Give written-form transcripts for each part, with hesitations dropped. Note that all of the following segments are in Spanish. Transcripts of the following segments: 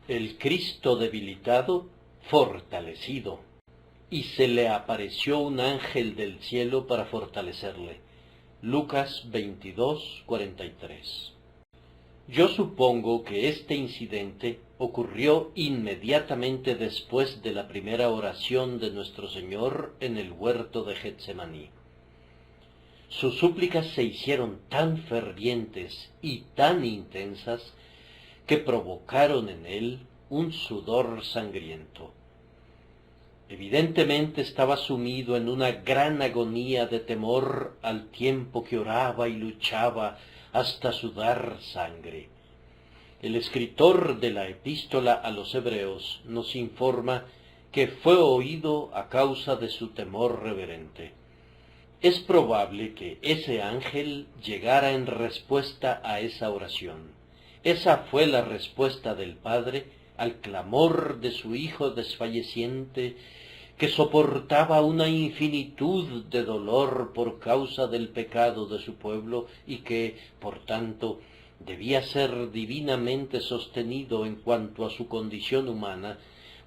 El Cristo debilitado, fortalecido, y se le apareció un ángel del cielo para fortalecerle. Lucas 22:43. Yo supongo que este incidente ocurrió inmediatamente después de la primera oración de nuestro Señor en el huerto de Getsemaní. Sus súplicas se hicieron tan fervientes y tan intensas que provocaron en él un sudor sangriento. Evidentemente estaba sumido en una gran agonía de temor al tiempo que oraba y luchaba hasta sudar sangre. El escritor de la epístola a los Hebreos nos informa que fue oído a causa de su temor reverente. Es probable que ese ángel llegara en respuesta a esa oración. Esa fue la respuesta del Padre al clamor de su Hijo desfalleciente, que soportaba una infinitud de dolor por causa del pecado de su pueblo y que, por tanto, debía ser divinamente sostenido en cuanto a su condición humana,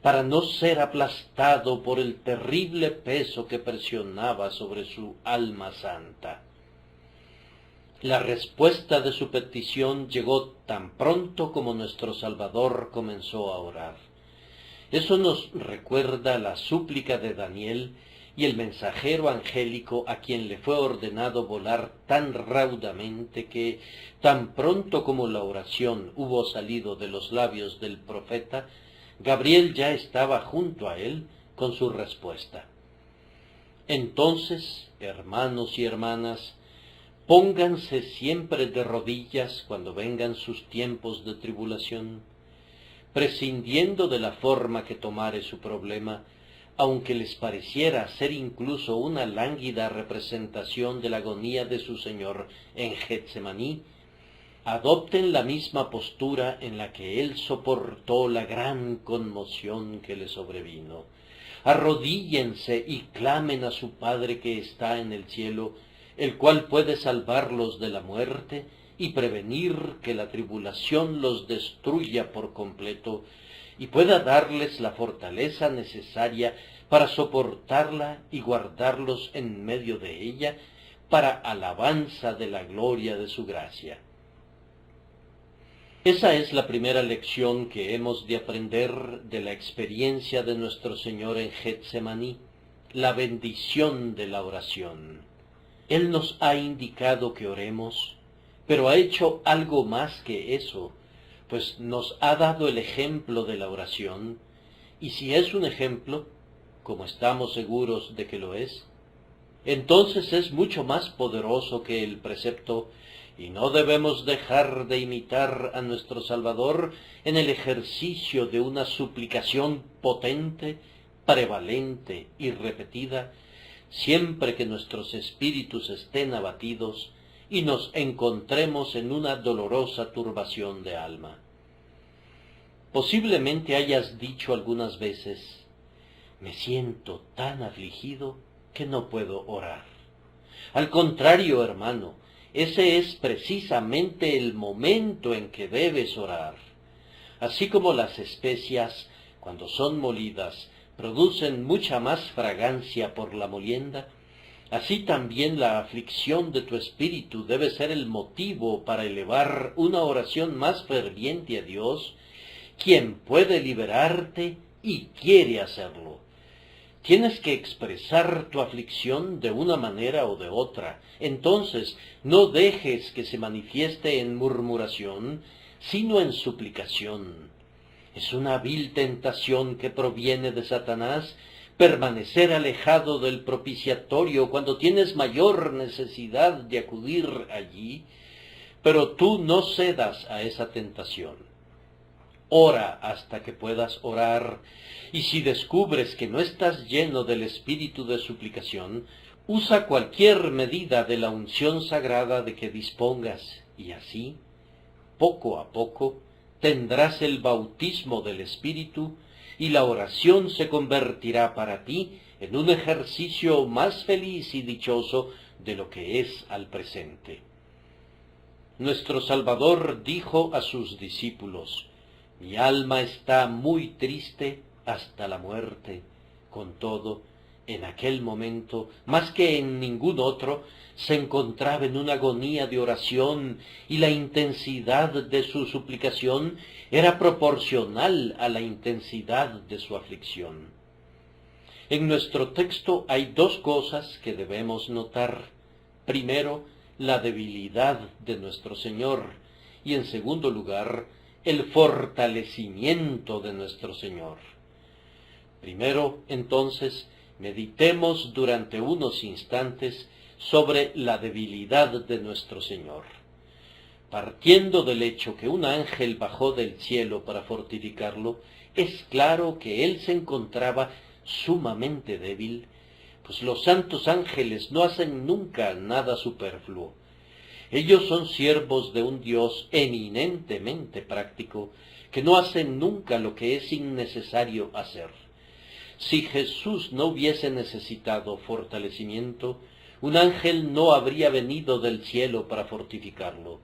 para no ser aplastado por el terrible peso que presionaba sobre su alma santa. La respuesta de su petición llegó tan pronto como nuestro Salvador comenzó a orar. Eso nos recuerda la súplica de Daniel y el mensajero angélico a quien le fue ordenado volar tan raudamente que, tan pronto como la oración hubo salido de los labios del profeta, Gabriel ya estaba junto a él con su respuesta. Entonces, hermanos y hermanas, pónganse siempre de rodillas cuando vengan sus tiempos de tribulación, prescindiendo de la forma que tomare su problema, aunque les pareciera ser incluso una lánguida representación de la agonía de su Señor en Getsemaní, adopten la misma postura en la que él soportó la gran conmoción que le sobrevino. Arrodíllense y clamen a su Padre que está en el cielo, el cual puede salvarlos de la muerte y prevenir que la tribulación los destruya por completo, y pueda darles la fortaleza necesaria para soportarla y guardarlos en medio de ella, para alabanza de la gloria de su gracia. Esa es la primera lección que hemos de aprender de la experiencia de nuestro Señor en Getsemaní, la bendición de la oración. Él nos ha indicado que oremos, pero ha hecho algo más que eso, pues nos ha dado el ejemplo de la oración, y si es un ejemplo, como estamos seguros de que lo es, entonces es mucho más poderoso que el precepto, y no debemos dejar de imitar a nuestro Salvador en el ejercicio de una suplicación potente, prevalente y repetida, siempre que nuestros espíritus estén abatidos y nos encontremos en una dolorosa turbación de alma. Posiblemente hayas dicho algunas veces: me siento tan afligido que no puedo orar. Al contrario, hermano, ese es precisamente el momento en que debes orar. Así como las especias, cuando son molidas, producen mucha más fragancia por la molienda, así también la aflicción de tu espíritu debe ser el motivo para elevar una oración más ferviente a Dios, quien puede liberarte y quiere hacerlo. Tienes que expresar tu aflicción de una manera o de otra. Entonces, no dejes que se manifieste en murmuración, sino en suplicación. Es una vil tentación que proviene de Satanás permanecer alejado del propiciatorio cuando tienes mayor necesidad de acudir allí, pero tú no cedas a esa tentación. Ora hasta que puedas orar, y si descubres que no estás lleno del espíritu de suplicación, usa cualquier medida de la unción sagrada de que dispongas, y así, poco a poco, tendrás el bautismo del Espíritu, y la oración se convertirá para ti en un ejercicio más feliz y dichoso de lo que es al presente. Nuestro Salvador dijo a sus discípulos: Mi alma está muy triste hasta la muerte. Con todo, en aquel momento, más que en ningún otro, se encontraba en una agonía de oración y la intensidad de su suplicación era proporcional a la intensidad de su aflicción. En nuestro texto hay dos cosas que debemos notar. Primero, la debilidad de nuestro Señor y en segundo lugar, el fortalecimiento de nuestro Señor. Primero, entonces, meditemos durante unos instantes sobre la debilidad de nuestro Señor. Partiendo del hecho que un ángel bajó del cielo para fortificarlo, es claro que él se encontraba sumamente débil, pues los santos ángeles no hacen nunca nada superfluo. Ellos son siervos de un Dios eminentemente práctico, que no hacen nunca lo que es innecesario hacer. Si Jesús no hubiese necesitado fortalecimiento, un ángel no habría venido del cielo para fortificarlo.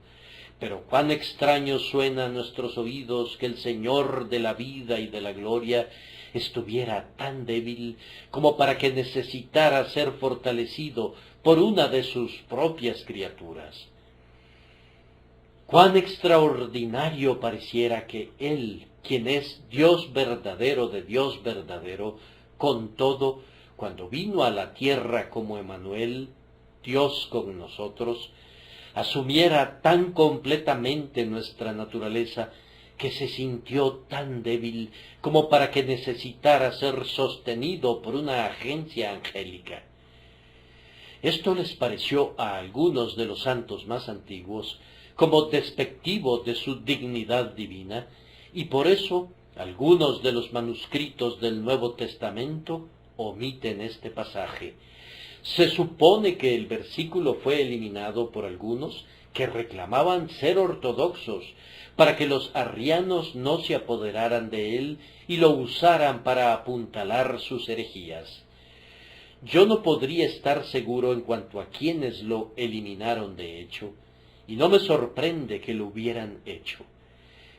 Pero cuán extraño suena a nuestros oídos que el Señor de la vida y de la gloria estuviera tan débil como para que necesitara ser fortalecido por una de sus propias criaturas. Cuán extraordinario pareciera que Él, quien es Dios verdadero de Dios verdadero, con todo, cuando vino a la tierra como Emmanuel, Dios con nosotros, asumiera tan completamente nuestra naturaleza que se sintió tan débil como para que necesitara ser sostenido por una agencia angélica. Esto les pareció a algunos de los santos más antiguos como despectivo de su dignidad divina, y por eso algunos de los manuscritos del Nuevo Testamento omiten este pasaje. Se supone que el versículo fue eliminado por algunos que reclamaban ser ortodoxos, para que los arrianos no se apoderaran de él y lo usaran para apuntalar sus herejías. Yo no podría estar seguro en cuanto a quienes lo eliminaron de hecho, y no me sorprende que lo hubieran hecho.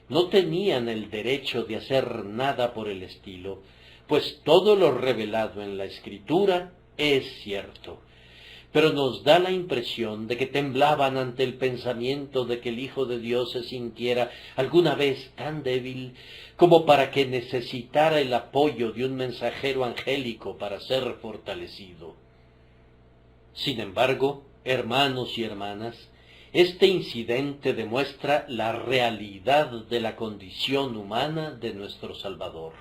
No tenían el derecho de hacer nada por el estilo, pues todo lo revelado en la Escritura es cierto, pero nos da la impresión de que temblaban ante el pensamiento de que el Hijo de Dios se sintiera alguna vez tan débil como para que necesitara el apoyo de un mensajero angélico para ser fortalecido. Sin embargo, hermanos y hermanas, este incidente demuestra la realidad de la condición humana de nuestro Salvador.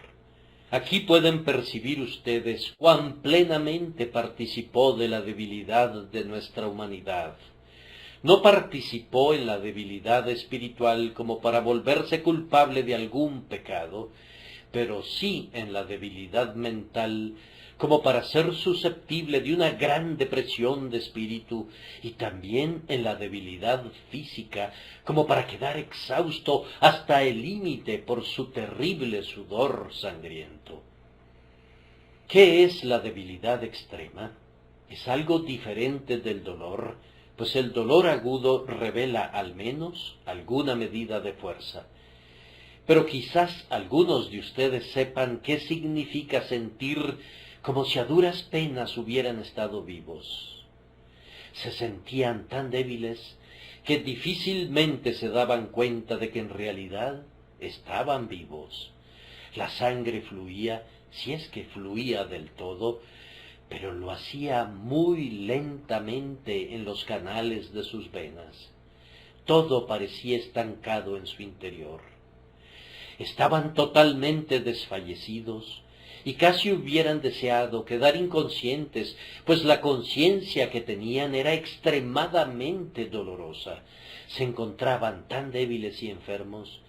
Aquí pueden percibir ustedes cuán plenamente participó de la debilidad de nuestra humanidad. No participó en la debilidad espiritual como para volverse culpable de algún pecado, pero sí en la debilidad mental como para ser susceptible de una gran depresión de espíritu, y también en la debilidad física como para quedar exhausto hasta el límite por su terrible sudor sangriento. ¿Qué es la debilidad extrema? Es algo diferente del dolor, pues el dolor agudo revela al menos alguna medida de fuerza. Pero quizás algunos de ustedes sepan qué significa sentir como si a duras penas hubieran estado vivos. Se sentían tan débiles que difícilmente se daban cuenta de que en realidad estaban vivos. La sangre fluía, si es que fluía del todo, pero lo hacía muy lentamente en los canales de sus venas. Todo parecía estancado en su interior. Estaban totalmente desfallecidos y casi hubieran deseado quedar inconscientes, pues la conciencia que tenían era extremadamente dolorosa. Se encontraban tan débiles y enfermos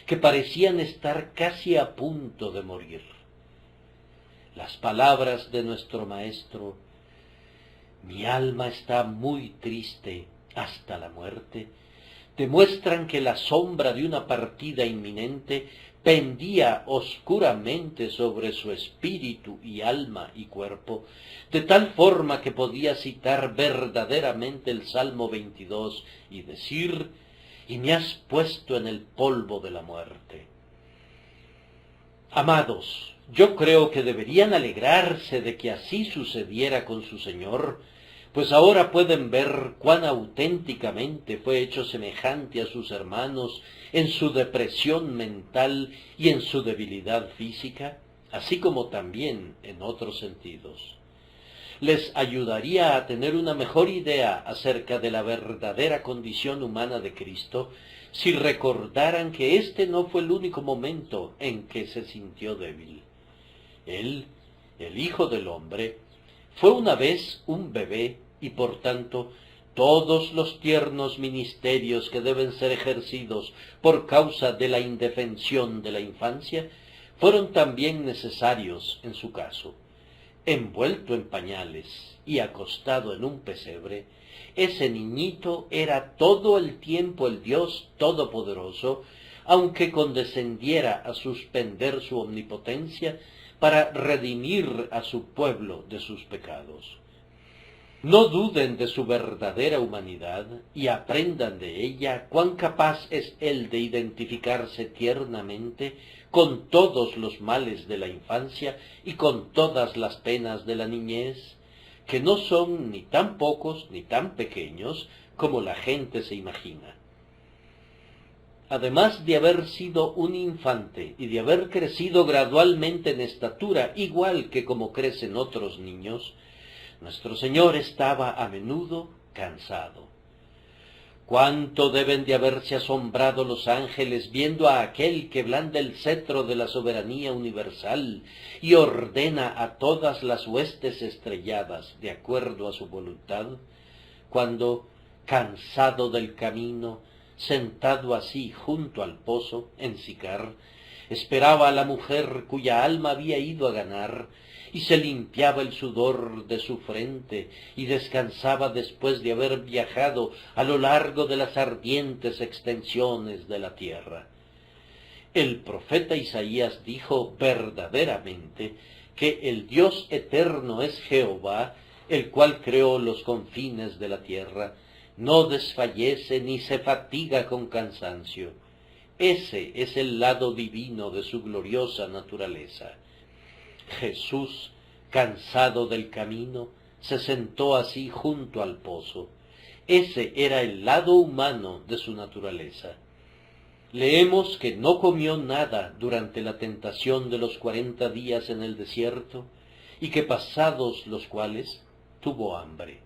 que parecían estar casi a punto de morir. Las palabras de nuestro Maestro, «Mi alma está muy triste hasta la muerte», demuestran que la sombra de una partida inminente pendía oscuramente sobre su espíritu y alma y cuerpo, de tal forma que podía citar verdaderamente el Salmo 22 y decir: «Y me has puesto en el polvo de la muerte». Amados, yo creo que deberían alegrarse de que así sucediera con su Señor, pues ahora pueden ver cuán auténticamente fue hecho semejante a sus hermanos en su depresión mental y en su debilidad física, así como también en otros sentidos. Les ayudaría a tener una mejor idea acerca de la verdadera condición humana de Cristo si recordaran que este no fue el único momento en que se sintió débil. Él, el Hijo del Hombre, fue una vez un bebé y por tanto todos los tiernos ministerios que deben ser ejercidos por causa de la indefensión de la infancia fueron también necesarios en su caso. Envuelto en pañales y acostado en un pesebre, ese niñito era todo el tiempo el Dios Todopoderoso, aunque condescendiera a suspender su omnipotencia para redimir a su pueblo de sus pecados. No duden de su verdadera humanidad y aprendan de ella cuán capaz es él de identificarse tiernamente con todos los males de la infancia y con todas las penas de la niñez, que no son ni tan pocos ni tan pequeños como la gente se imagina. Además de haber sido un infante y de haber crecido gradualmente en estatura, igual que como crecen otros niños, nuestro Señor estaba a menudo cansado. Cuánto deben de haberse asombrado los ángeles viendo a aquel que blanda el cetro de la soberanía universal y ordena a todas las huestes estrelladas de acuerdo a su voluntad, cuando, cansado del camino, sentado así junto al pozo, en Sicar, esperaba a la mujer cuya alma había ido a ganar, y se limpiaba el sudor de su frente, y descansaba después de haber viajado a lo largo de las ardientes extensiones de la tierra. El profeta Isaías dijo verdaderamente que el Dios eterno es Jehová, el cual creó los confines de la tierra, no desfallece ni se fatiga con cansancio. Ese es el lado divino de su gloriosa naturaleza. Jesús, cansado del camino, se sentó así junto al pozo. Ese era el lado humano de su naturaleza. Leemos que no comió nada durante la tentación de los 40 días en el desierto, y que pasados los cuales tuvo hambre.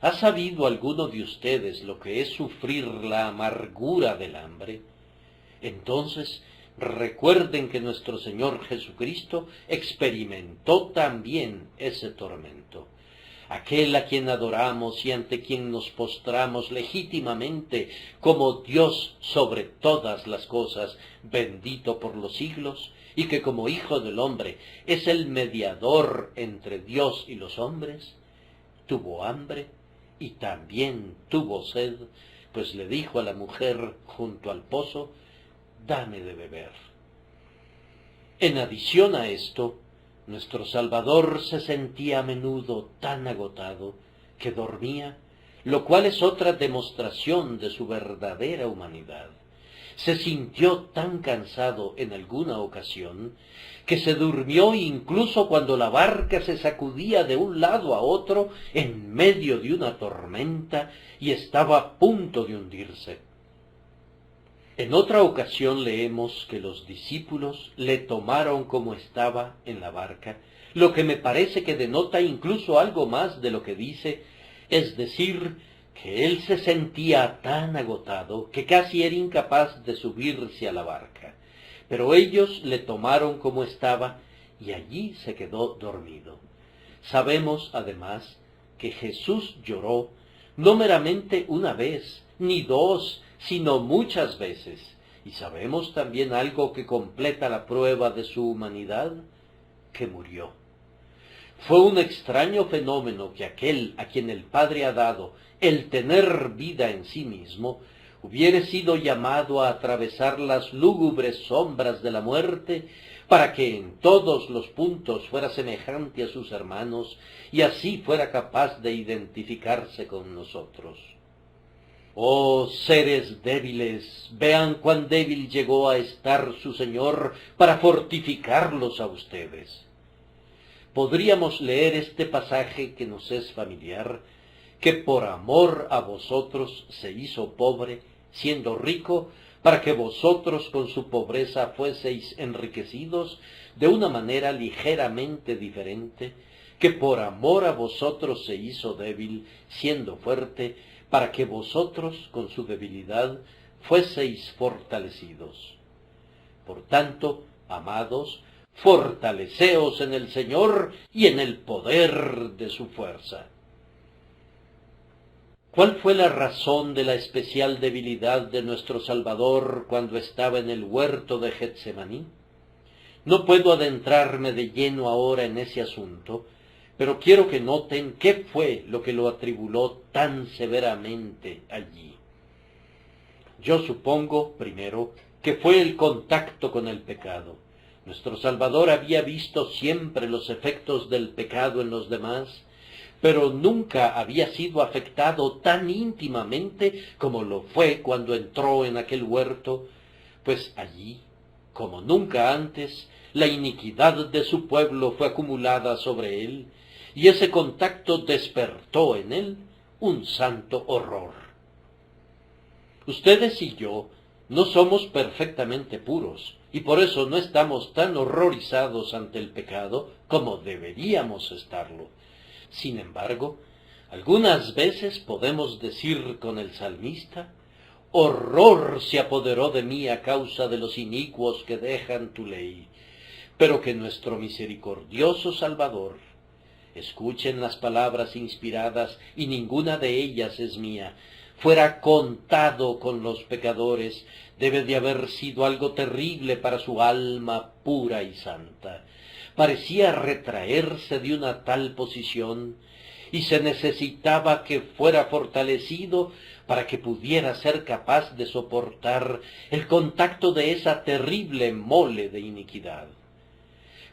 ¿Ha sabido alguno de ustedes lo que es sufrir la amargura del hambre? Entonces, recuerden que nuestro Señor Jesucristo experimentó también ese tormento. Aquel a quien adoramos y ante quien nos postramos legítimamente como Dios sobre todas las cosas, bendito por los siglos, y que como Hijo del Hombre es el mediador entre Dios y los hombres, tuvo hambre y también tuvo sed, pues le dijo a la mujer junto al pozo, dame de beber. En adición a esto, nuestro Salvador se sentía a menudo tan agotado que dormía, lo cual es otra demostración de su verdadera humanidad. Se sintió tan cansado en alguna ocasión que se durmió incluso cuando la barca se sacudía de un lado a otro en medio de una tormenta y estaba a punto de hundirse. En otra ocasión leemos que los discípulos le tomaron como estaba en la barca, lo que me parece que denota incluso algo más de lo que dice, es decir, que él se sentía tan agotado que casi era incapaz de subirse a la barca. Pero ellos le tomaron como estaba y allí se quedó dormido. Sabemos, además, que Jesús lloró no meramente una vez, ni dos, sino muchas veces. Y sabemos también algo que completa la prueba de su humanidad, que murió. Fue un extraño fenómeno que aquel a quien el Padre ha dado el tener vida en sí mismo, hubiere sido llamado a atravesar las lúgubres sombras de la muerte, para que en todos los puntos fuera semejante a sus hermanos, y así fuera capaz de identificarse con nosotros. Oh seres débiles, vean cuán débil llegó a estar su Señor para fortificarlos a ustedes. Podríamos leer este pasaje que nos es familiar, que por amor a vosotros se hizo pobre, siendo rico, para que vosotros con su pobreza fueseis enriquecidos de una manera ligeramente diferente, que por amor a vosotros se hizo débil, siendo fuerte, para que vosotros con su debilidad fueseis fortalecidos. Por tanto, amados, fortaleceos en el Señor y en el poder de su fuerza. ¿Cuál fue la razón de la especial debilidad de nuestro Salvador cuando estaba en el huerto de Getsemaní? No puedo adentrarme de lleno ahora en ese asunto, pero quiero que noten qué fue lo que lo atribuló tan severamente allí. Yo supongo, primero, que fue el contacto con el pecado. Nuestro Salvador había visto siempre los efectos del pecado en los demás, pero nunca había sido afectado tan íntimamente como lo fue cuando entró en aquel huerto, pues allí, como nunca antes, la iniquidad de su pueblo fue acumulada sobre él, y ese contacto despertó en él un santo horror. Ustedes y yo no somos perfectamente puros, y por eso no estamos tan horrorizados ante el pecado como deberíamos estarlo. Sin embargo, algunas veces podemos decir con el salmista: horror se apoderó de mí a causa de los inicuos que dejan tu ley. Pero que nuestro misericordioso Salvador, escuchen las palabras inspiradas, y ninguna de ellas es mía, fuera contado con los pecadores, debe de haber sido algo terrible para su alma pura y santa. Parecía retraerse de una tal posición, y se necesitaba que fuera fortalecido para que pudiera ser capaz de soportar el contacto de esa terrible mole de iniquidad.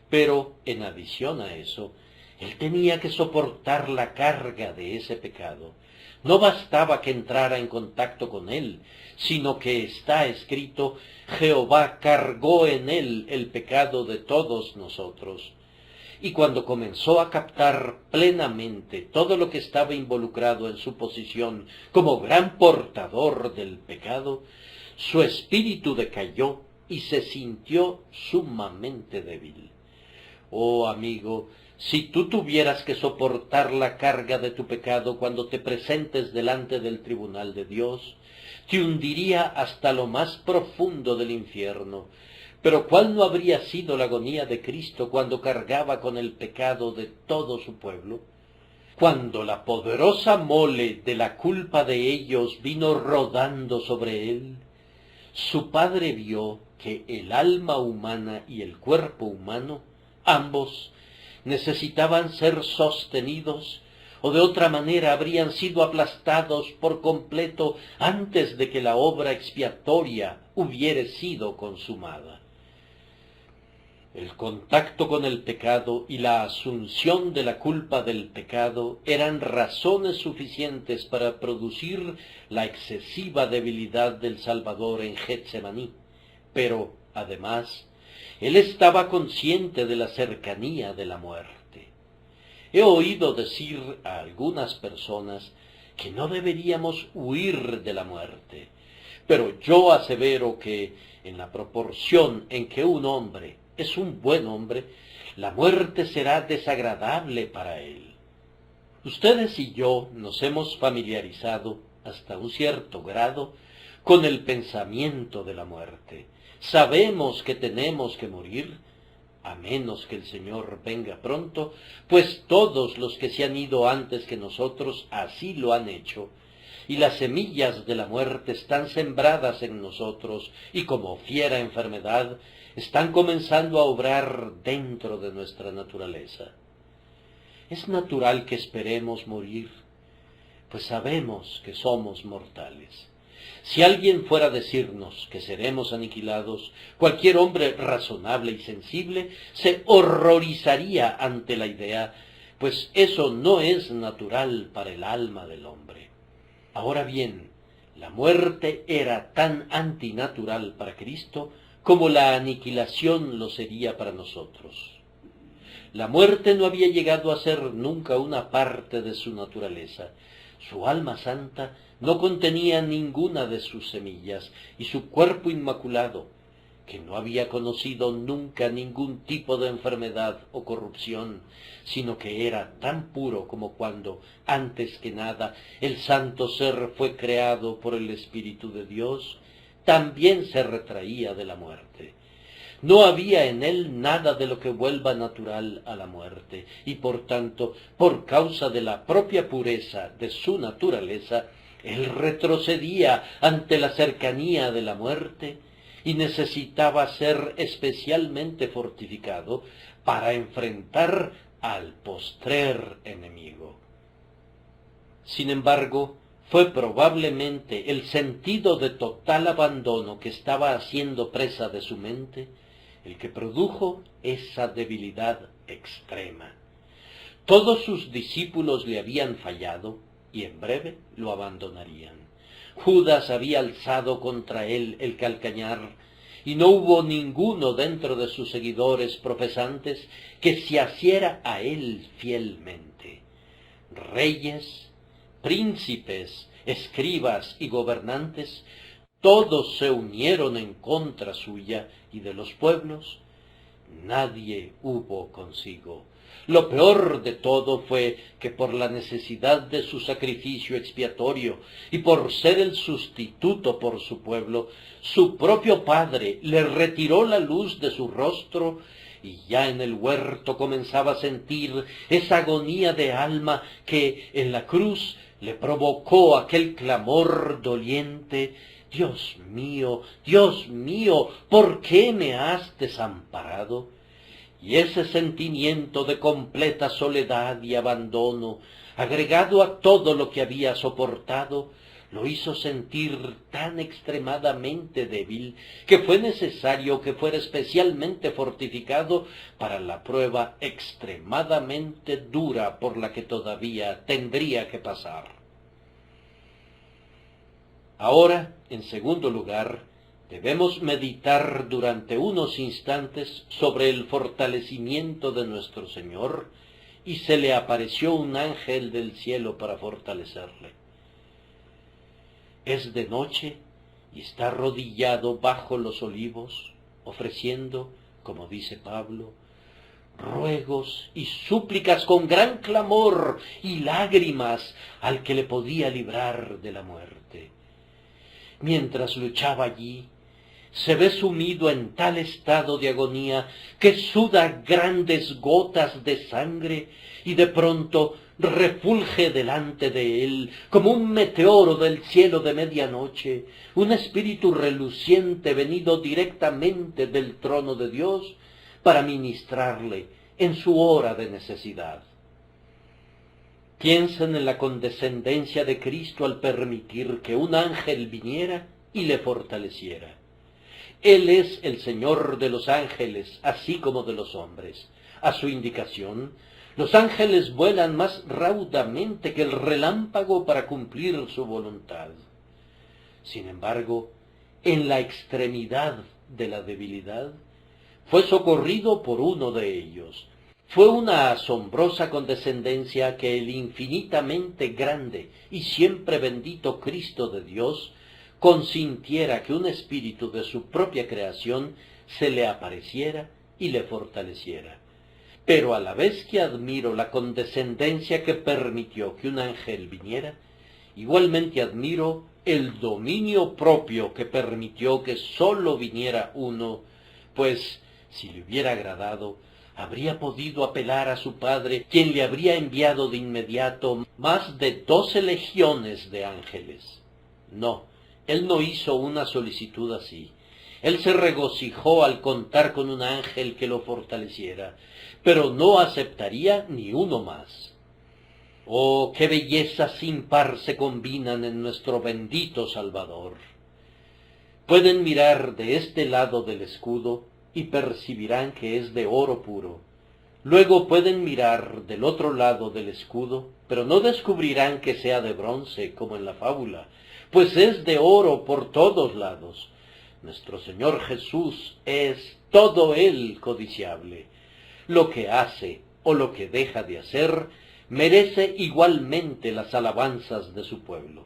Pero, en adición a eso, él tenía que soportar la carga de ese pecado. No bastaba que entrara en contacto con él, sino que está escrito: Jehová cargó en él el pecado de todos nosotros. Y cuando comenzó a captar plenamente todo lo que estaba involucrado en su posición como gran portador del pecado, su espíritu decayó y se sintió sumamente débil. Oh amigo, si tú tuvieras que soportar la carga de tu pecado cuando te presentes delante del tribunal de Dios, te hundiría hasta lo más profundo del infierno. Pero ¿cuál no habría sido la agonía de Cristo cuando cargaba con el pecado de todo su pueblo? Cuando la poderosa mole de la culpa de ellos vino rodando sobre él, su Padre vio que el alma humana y el cuerpo humano, ambos, necesitaban ser sostenidos, o de otra manera habrían sido aplastados por completo antes de que la obra expiatoria hubiere sido consumada. El contacto con el pecado y la asunción de la culpa del pecado eran razones suficientes para producir la excesiva debilidad del Salvador en Getsemaní, pero, además, él estaba consciente de la cercanía de la muerte. He oído decir a algunas personas que no deberíamos huir de la muerte, pero yo asevero que, en la proporción en que un hombre es un buen hombre, la muerte será desagradable para él. Ustedes y yo nos hemos familiarizado, hasta un cierto grado, con el pensamiento de la muerte. Sabemos que tenemos que morir, a menos que el Señor venga pronto, pues todos los que se han ido antes que nosotros así lo han hecho, y las semillas de la muerte están sembradas en nosotros, y como fiera enfermedad, están comenzando a obrar dentro de nuestra naturaleza. Es natural que esperemos morir, pues sabemos que somos mortales. Si alguien fuera a decirnos que seremos aniquilados, cualquier hombre razonable y sensible se horrorizaría ante la idea, pues eso no es natural para el alma del hombre. Ahora bien, La muerte era tan antinatural para Cristo como la aniquilación lo sería para nosotros. La muerte no había llegado a ser nunca una parte de su naturaleza. Su alma santa no contenía ninguna de sus semillas, y su cuerpo inmaculado, que no había conocido nunca ningún tipo de enfermedad o corrupción, sino que era tan puro como cuando, antes que nada, el santo ser fue creado por el Espíritu de Dios, también se retraía de la muerte. No había en él nada de lo que vuelva natural a la muerte, y por tanto, por causa de la propia pureza de su naturaleza, él retrocedía ante la cercanía de la muerte y necesitaba ser especialmente fortificado para enfrentar al postrer enemigo. Sin embargo, fue probablemente el sentido de total abandono que estaba haciendo presa de su mente el que produjo esa debilidad extrema. Todos sus discípulos le habían fallado y en breve lo abandonarían. Judas había alzado contra él el calcañar, y no hubo ninguno dentro de sus seguidores profesantes que se asiera a él fielmente. Reyes, príncipes, escribas y gobernantes, todos se unieron en contra suya, y de los pueblos nadie hubo consigo. Lo peor de todo fue que por la necesidad de su sacrificio expiatorio y por ser el sustituto por su pueblo, su propio padre le retiró la luz de su rostro, y ya en el huerto comenzaba a sentir esa agonía de alma que en la cruz le provocó aquel clamor doliente: Dios mío, ¿por qué me has desamparado? Y ese sentimiento de completa soledad y abandono, agregado a todo lo que había soportado, lo hizo sentir tan extremadamente débil que fue necesario que fuera especialmente fortificado para la prueba extremadamente dura por la que todavía tendría que pasar. Ahora, en segundo lugar, debemos meditar durante unos instantes sobre el fortalecimiento de nuestro Señor, y se le apareció un ángel del cielo para fortalecerle. Es de noche y está arrodillado bajo los olivos, ofreciendo, como dice Pablo, ruegos y súplicas con gran clamor y lágrimas al que le podía librar de la muerte. Mientras luchaba allí, se ve sumido en tal estado de agonía que suda grandes gotas de sangre y de pronto refulge delante de él, como un meteoro del cielo de medianoche, un espíritu reluciente venido directamente del trono de Dios para ministrarle en su hora de necesidad. Piensen en la condescendencia de Cristo al permitir que un ángel viniera y le fortaleciera. Él es el Señor de los ángeles, así como de los hombres. A su indicación, los ángeles vuelan más raudamente que el relámpago para cumplir su voluntad. Sin embargo, en la extremidad de la debilidad, fue socorrido por uno de ellos. Fue una asombrosa condescendencia que el infinitamente grande y siempre bendito Cristo de Dios consintiera que un espíritu de su propia creación se le apareciera y le fortaleciera. Pero a la vez que admiro la condescendencia que permitió que un ángel viniera, igualmente admiro el dominio propio que permitió que sólo viniera uno, pues, si le hubiera agradado, habría podido apelar a su padre, quien le habría enviado de inmediato más de 12 legiones de ángeles. No, él no hizo una solicitud así. Él se regocijó al contar con un ángel que lo fortaleciera, pero no aceptaría ni uno más. Oh, qué bellezas sin par se combinan en nuestro bendito Salvador. Pueden mirar de este lado del escudo y percibirán que es de oro puro. Luego pueden mirar del otro lado del escudo, pero no descubrirán que sea de bronce, como en la fábula, pues es de oro por todos lados. Nuestro Señor Jesús es todo él codiciable. Lo que hace o lo que deja de hacer merece igualmente las alabanzas de su pueblo.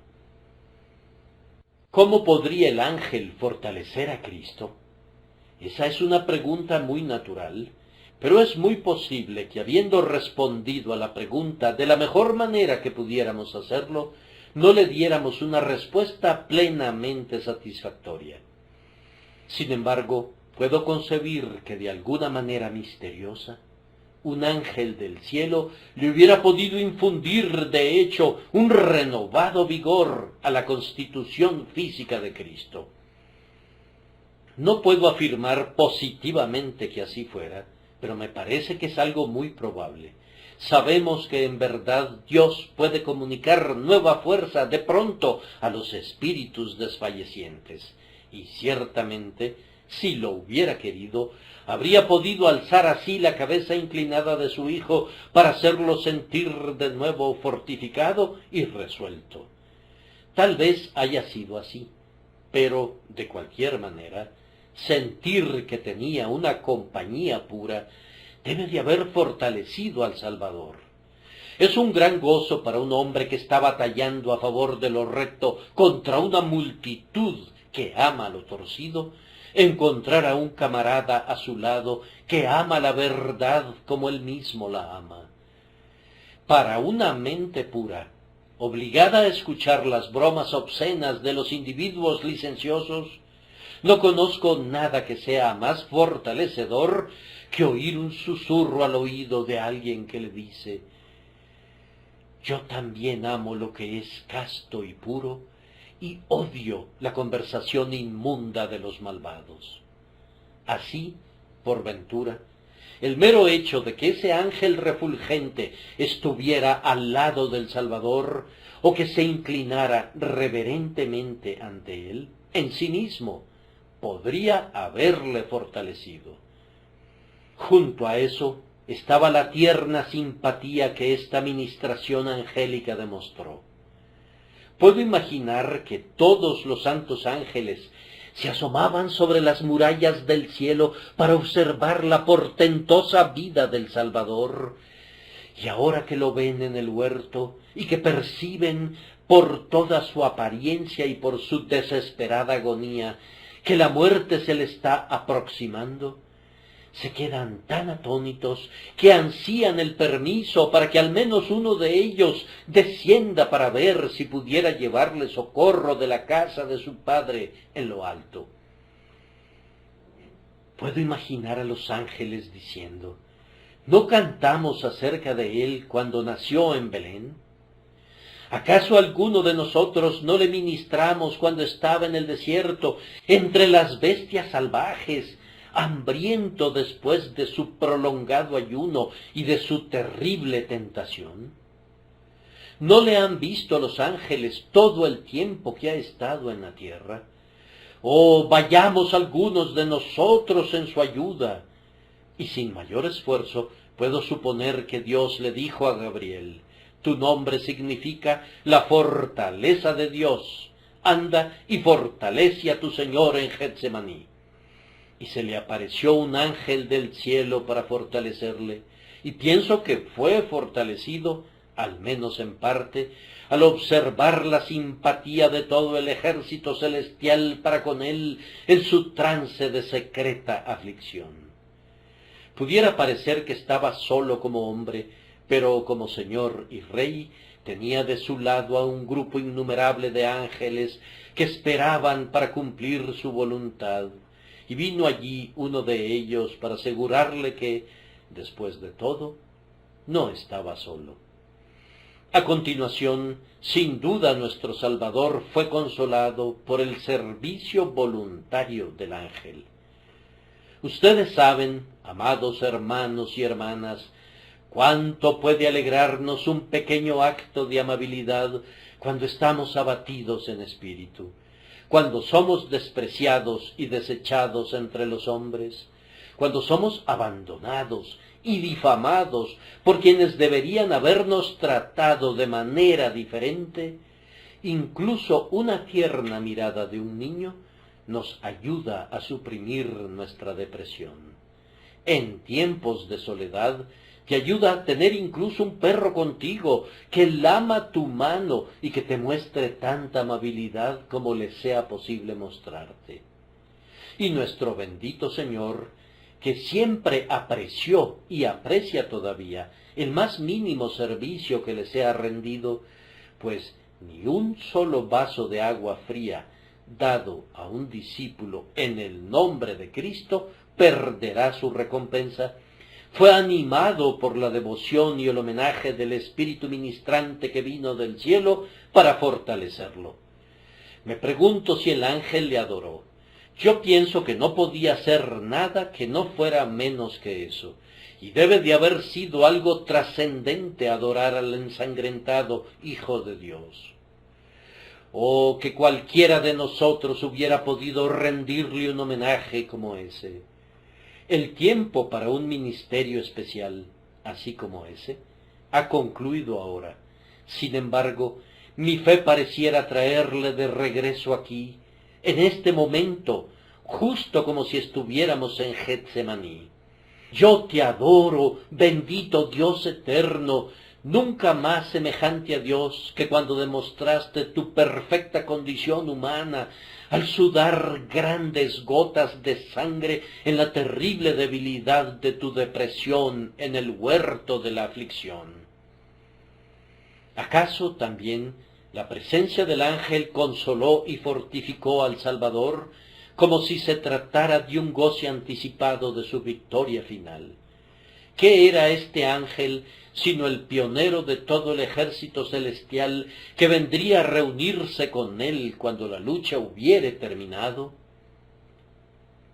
¿Cómo podría el ángel fortalecer a Cristo? Esa es una pregunta muy natural, pero es muy posible que habiendo respondido a la pregunta de la mejor manera que pudiéramos hacerlo, no le diéramos una respuesta plenamente satisfactoria. Sin embargo, puedo concebir que de alguna manera misteriosa, un ángel del cielo le hubiera podido infundir, de hecho, un renovado vigor a la constitución física de Cristo. No puedo afirmar positivamente que así fuera, pero me parece que es algo muy probable. Sabemos que en verdad Dios puede comunicar nueva fuerza de pronto a los espíritus desfallecientes, y ciertamente, si lo hubiera querido, habría podido alzar así la cabeza inclinada de su hijo para hacerlo sentir de nuevo fortificado y resuelto. Tal vez haya sido así, pero, de cualquier manera, sentir que tenía una compañía pura debe de haber fortalecido al Salvador. Es un gran gozo para un hombre que está batallando a favor de lo recto contra una multitud que ama lo torcido, encontrar a un camarada a su lado que ama la verdad como él mismo la ama. Para una mente pura, obligada a escuchar las bromas obscenas de los individuos licenciosos, no conozco nada que sea más fortalecedor que oír un susurro al oído de alguien que le dice: yo también amo lo que es casto y puro, y odio la conversación inmunda de los malvados. Así, por ventura, el mero hecho de que ese ángel refulgente estuviera al lado del Salvador, o que se inclinara reverentemente ante él, en sí mismo, podría haberle fortalecido. Junto a eso estaba la tierna simpatía que esta ministración angélica demostró. Puedo imaginar que todos los santos ángeles se asomaban sobre las murallas del cielo para observar la portentosa vida del Salvador, y ahora que lo ven en el huerto y que perciben por toda su apariencia y por su desesperada agonía que la muerte se le está aproximando, se quedan tan atónitos que ansían el permiso para que al menos uno de ellos descienda para ver si pudiera llevarle socorro de la casa de su padre en lo alto. Puedo imaginar a los ángeles diciendo: ¿no cantamos acerca de él cuando nació en Belén? ¿Acaso alguno de nosotros no le ministramos cuando estaba en el desierto, entre las bestias salvajes, hambriento después de su prolongado ayuno y de su terrible tentación? ¿No le han visto a los ángeles todo el tiempo que ha estado en la tierra? Oh, vayamos algunos de nosotros en su ayuda. Y sin mayor esfuerzo puedo suponer que Dios le dijo a Gabriel: tu nombre significa la fortaleza de Dios. Anda y fortalece a tu Señor en Getsemaní. Y se le apareció un ángel del cielo para fortalecerle, y pienso que fue fortalecido, al menos en parte, al observar la simpatía de todo el ejército celestial para con él en su trance de secreta aflicción. Pudiera parecer que estaba solo como hombre, pero como Señor y Rey tenía de su lado a un grupo innumerable de ángeles que esperaban para cumplir su voluntad, y vino allí uno de ellos para asegurarle que, después de todo, no estaba solo. A continuación, sin duda nuestro Salvador fue consolado por el servicio voluntario del ángel. Ustedes saben, amados hermanos y hermanas, cuánto puede alegrarnos un pequeño acto de amabilidad cuando estamos abatidos en espíritu, cuando somos despreciados y desechados entre los hombres, cuando somos abandonados y difamados por quienes deberían habernos tratado de manera diferente, incluso una tierna mirada de un niño nos ayuda a suprimir nuestra depresión. En tiempos de soledad, te ayuda a tener incluso un perro contigo, que lama tu mano y que te muestre tanta amabilidad como le sea posible mostrarte. Y nuestro bendito Señor, que siempre apreció y aprecia todavía el más mínimo servicio que le sea rendido, pues ni un solo vaso de agua fría dado a un discípulo en el nombre de Cristo perderá su recompensa, fue animado por la devoción y el homenaje del Espíritu ministrante que vino del cielo para fortalecerlo. Me pregunto si el ángel le adoró. Yo pienso que no podía ser nada que no fuera menos que eso, y debe de haber sido algo trascendente adorar al ensangrentado Hijo de Dios. Oh, que cualquiera de nosotros hubiera podido rendirle un homenaje como ese. El tiempo para un ministerio especial, así como ese, ha concluido ahora. Sin embargo, mi fe pareciera traerle de regreso aquí, en este momento, justo como si estuviéramos en Getsemaní. Yo te adoro, bendito Dios eterno, nunca más semejante a Dios que cuando demostraste tu perfecta condición humana, al sudar grandes gotas de sangre en la terrible debilidad de tu depresión en el huerto de la aflicción. ¿Acaso también la presencia del ángel consoló y fortificó al Salvador, como si se tratara de un goce anticipado de su victoria final? ¿Qué era este ángel sino el pionero de todo el ejército celestial que vendría a reunirse con él cuando la lucha hubiere terminado?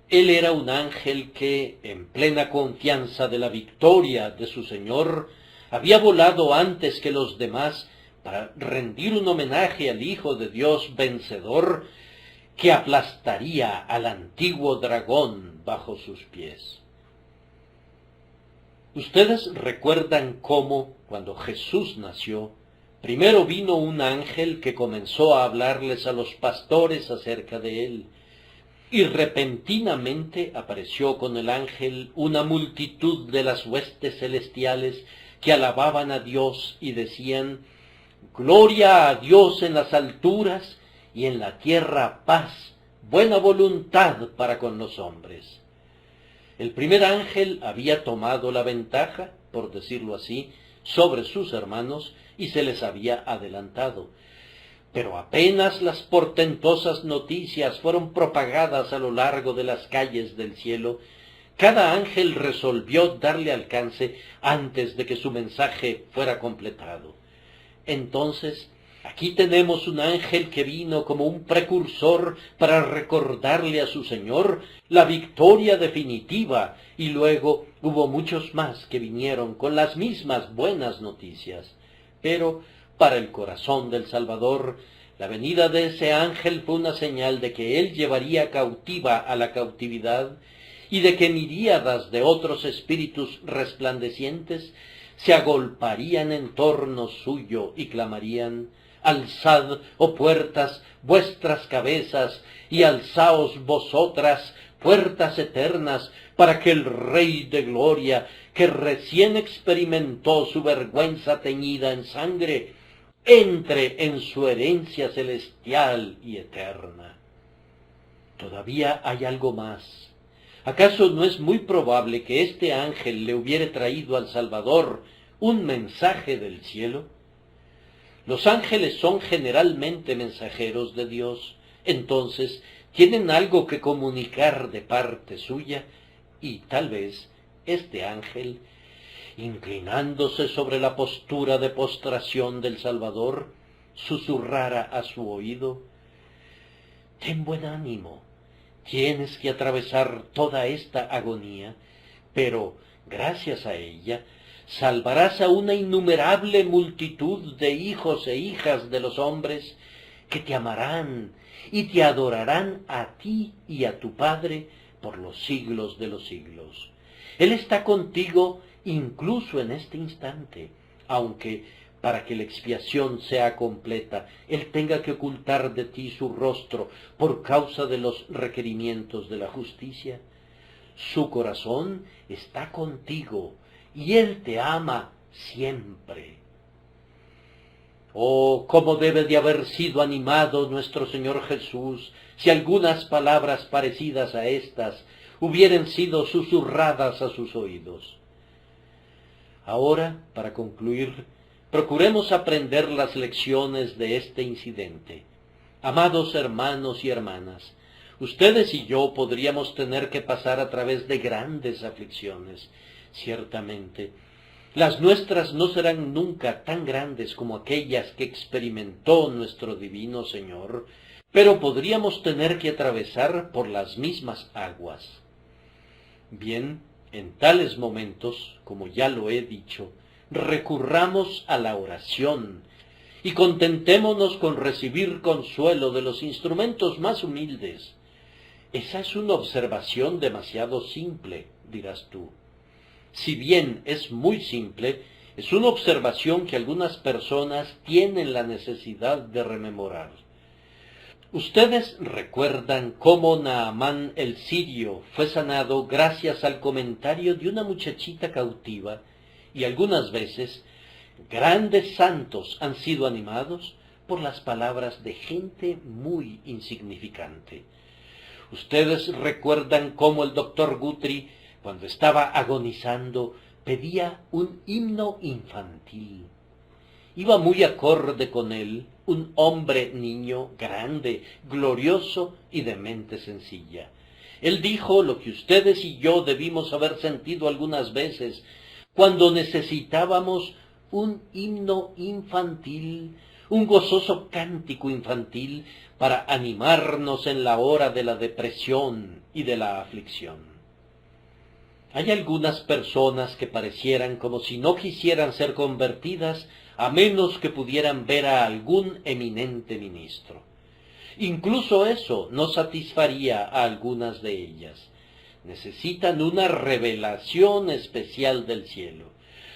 Él era un ángel que, en plena confianza de la victoria de su Señor, había volado antes que los demás para rendir un homenaje al Hijo de Dios vencedor, que aplastaría al antiguo dragón bajo sus pies. Ustedes recuerdan cómo, cuando Jesús nació, primero vino un ángel que comenzó a hablarles a los pastores acerca de él, y repentinamente apareció con el ángel una multitud de las huestes celestiales que alababan a Dios y decían: «Gloria a Dios en las alturas, y en la tierra paz, buena voluntad para con los hombres». El primer ángel había tomado la ventaja, por decirlo así, sobre sus hermanos y se les había adelantado. Pero apenas las portentosas noticias fueron propagadas a lo largo de las calles del cielo, cada ángel resolvió darle alcance antes de que su mensaje fuera completado. Entonces, aquí tenemos un ángel que vino como un precursor para recordarle a su Señor la victoria definitiva, y luego hubo muchos más que vinieron con las mismas buenas noticias. Pero para el corazón del Salvador, la venida de ese ángel fue una señal de que él llevaría cautiva a la cautividad y de que miríadas de otros espíritus resplandecientes se agolparían en torno suyo y clamarían: «Alzad, oh puertas, vuestras cabezas, y alzaos vosotras, puertas eternas, para que el Rey de Gloria, que recién experimentó su vergüenza teñida en sangre, entre en su herencia celestial y eterna». Todavía hay algo más. ¿Acaso no es muy probable que este ángel le hubiere traído al Salvador un mensaje del cielo? Los ángeles son generalmente mensajeros de Dios, entonces tienen algo que comunicar de parte suya, y tal vez este ángel, inclinándose sobre la postura de postración del Salvador, susurrara a su oído: «Ten buen ánimo, tienes que atravesar toda esta agonía, pero gracias a ella salvarás a una innumerable multitud de hijos e hijas de los hombres que te amarán y te adorarán a ti y a tu Padre por los siglos de los siglos. Él está contigo incluso en este instante, aunque para que la expiación sea completa, Él tenga que ocultar de ti su rostro por causa de los requerimientos de la justicia? Su corazón está contigo y Él te ama siempre. Oh, cómo debe de haber sido animado nuestro Señor Jesús si algunas palabras parecidas a estas hubieran sido susurradas a sus oídos. Ahora, para concluir, procuremos aprender las lecciones de este incidente. Amados hermanos y hermanas, ustedes y yo podríamos tener que pasar a través de grandes aflicciones, ciertamente. Las nuestras no serán nunca tan grandes como aquellas que experimentó nuestro divino Señor, pero podríamos tener que atravesar por las mismas aguas. Bien, en tales momentos, como ya lo he dicho, recurramos a la oración y contentémonos con recibir consuelo de los instrumentos más humildes. Esa es una observación demasiado simple, dirás tú. Si bien es muy simple, es una observación que algunas personas tienen la necesidad de rememorar. Ustedes recuerdan cómo Naamán el sirio fue sanado gracias al comentario de una muchachita cautiva, y algunas veces grandes santos han sido animados por las palabras de gente muy insignificante. Ustedes recuerdan cómo el doctor Guthrie, cuando estaba agonizando, pedía un himno infantil. Iba muy acorde con él un hombre niño grande, glorioso y de mente sencilla. Él dijo lo que ustedes y yo debimos haber sentido algunas veces cuando necesitábamos un himno infantil, un gozoso cántico infantil para animarnos en la hora de la depresión y de la aflicción. Hay algunas personas que parecieran como si no quisieran ser convertidas a menos que pudieran ver a algún eminente ministro. Incluso eso no satisfaría a algunas de ellas. Necesitan una revelación especial del cielo.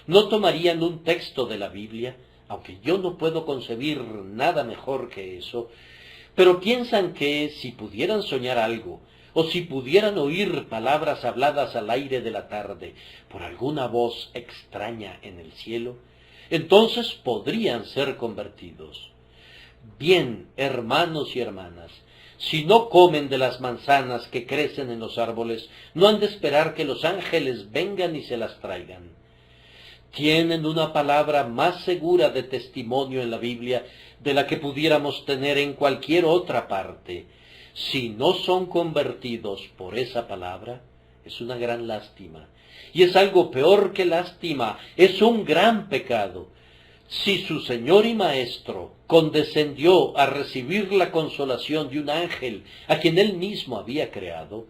No tomarían un texto de la Biblia, aunque yo no puedo concebir nada mejor que eso, pero piensan que si pudieran soñar algo, o si pudieran oír palabras habladas al aire de la tarde por alguna voz extraña en el cielo, entonces podrían ser convertidos. Bien, hermanos y hermanas, si no comen de las manzanas que crecen en los árboles, no han de esperar que los ángeles vengan y se las traigan. Tienen una palabra más segura de testimonio en la Biblia de la que pudiéramos tener en cualquier otra parte. Si no son convertidos por esa palabra, es una gran lástima. Y es algo peor que lástima, es un gran pecado. Si su Señor y Maestro condescendió a recibir la consolación de un ángel a quien Él mismo había creado,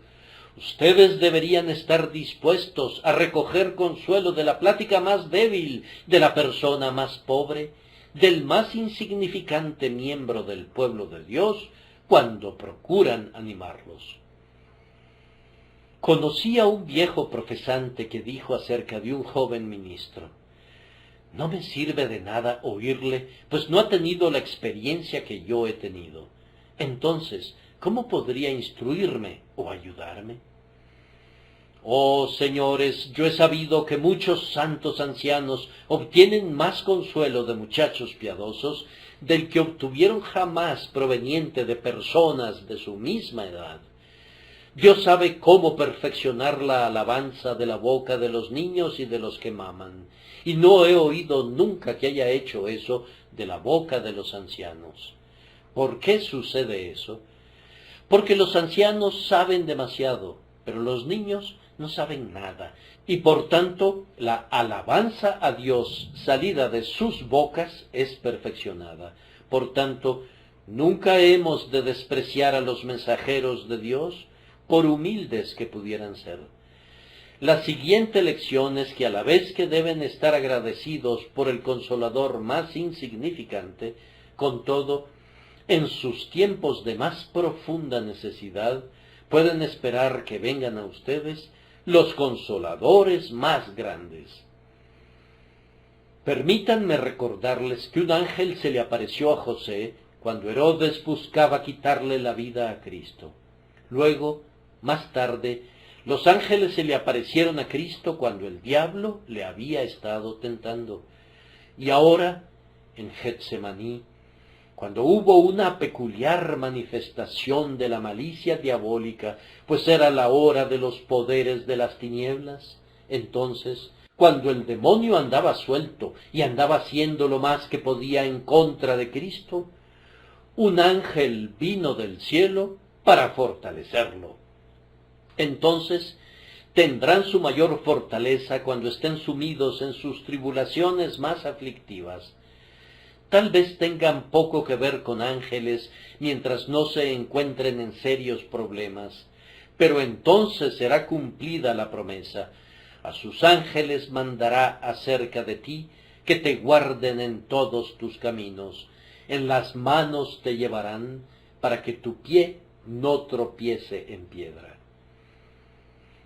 ustedes deberían estar dispuestos a recoger consuelo de la plática más débil, de la persona más pobre, del más insignificante miembro del pueblo de Dios, cuando procuran animarlos. Conocí a un viejo profesante que dijo acerca de un joven ministro: no me sirve de nada oírle, pues no ha tenido la experiencia que yo he tenido. Entonces, ¿cómo podría instruirme o ayudarme? Oh, señores, yo he sabido que muchos santos ancianos obtienen más consuelo de muchachos piadosos del que obtuvieron jamás proveniente de personas de su misma edad. Dios sabe cómo perfeccionar la alabanza de la boca de los niños y de los que maman, y no he oído nunca que haya hecho eso de la boca de los ancianos. ¿Por qué sucede eso? Porque los ancianos saben demasiado, pero los niños no saben nada, y por tanto la alabanza a Dios salida de sus bocas es perfeccionada. Por tanto, nunca hemos de despreciar a los mensajeros de Dios, por humildes que pudieran ser. La siguiente lección es que a la vez que deben estar agradecidos por el consolador más insignificante, con todo, en sus tiempos de más profunda necesidad, pueden esperar que vengan a ustedes los consoladores más grandes. Permítanme recordarles que un ángel se le apareció a José cuando Herodes buscaba quitarle la vida a Cristo. Luego, más tarde, los ángeles se le aparecieron a Cristo cuando el diablo le había estado tentando. Y ahora, en Getsemaní, cuando hubo una peculiar manifestación de la malicia diabólica, pues era la hora de los poderes de las tinieblas, entonces, cuando el demonio andaba suelto y andaba haciendo lo más que podía en contra de Cristo, un ángel vino del cielo para fortalecerlo. Entonces tendrán su mayor fortaleza cuando estén sumidos en sus tribulaciones más aflictivas. Tal vez tengan poco que ver con ángeles mientras no se encuentren en serios problemas, pero entonces será cumplida la promesa. A sus ángeles mandará acerca de ti, que te guarden en todos tus caminos. En las manos te llevarán, para que tu pie no tropiece en piedra.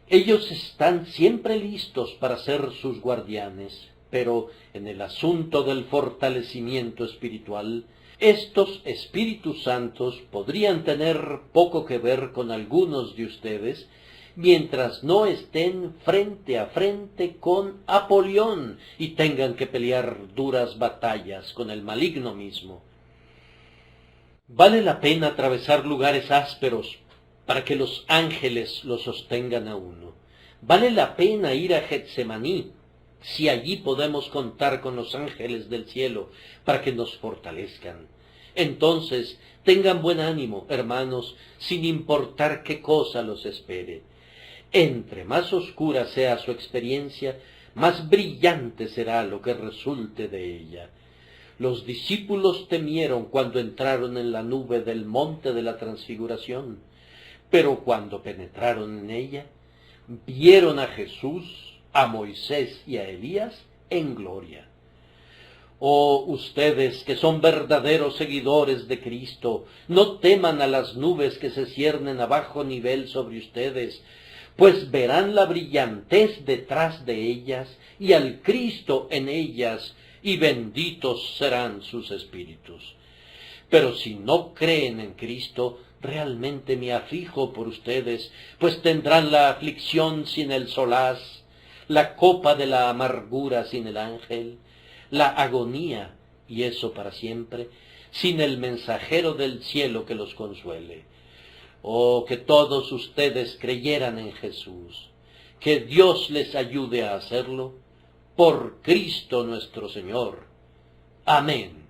Ellos están siempre listos para ser sus guardianes, pero en el asunto del fortalecimiento espiritual, estos Espíritus Santos podrían tener poco que ver con algunos de ustedes, mientras no estén frente a frente con Apolión y tengan que pelear duras batallas con el maligno mismo. Vale la pena atravesar lugares ásperos para que los ángeles lo sostengan a uno. Vale la pena ir a Getsemaní, si allí podemos contar con los ángeles del cielo para que nos fortalezcan. Entonces, tengan buen ánimo, hermanos, sin importar qué cosa los espere. Entre más oscura sea su experiencia, más brillante será lo que resulte de ella. Los discípulos temieron cuando entraron en la nube del monte de la transfiguración, pero cuando penetraron en ella, vieron a Jesús, a Moisés y a Elías en gloria. Oh, ustedes que son verdaderos seguidores de Cristo, no teman a las nubes que se ciernen a bajo nivel sobre ustedes, pues verán la brillantez detrás de ellas y al Cristo en ellas, y benditos serán sus espíritus. Pero si no creen en Cristo, realmente me aflijo por ustedes, pues tendrán la aflicción sin el solaz, la copa de la amargura sin el ángel, la agonía, y eso para siempre, sin el mensajero del cielo que los consuele. Oh, que todos ustedes creyeran en Jesús, que Dios les ayude a hacerlo, por Cristo nuestro Señor. Amén.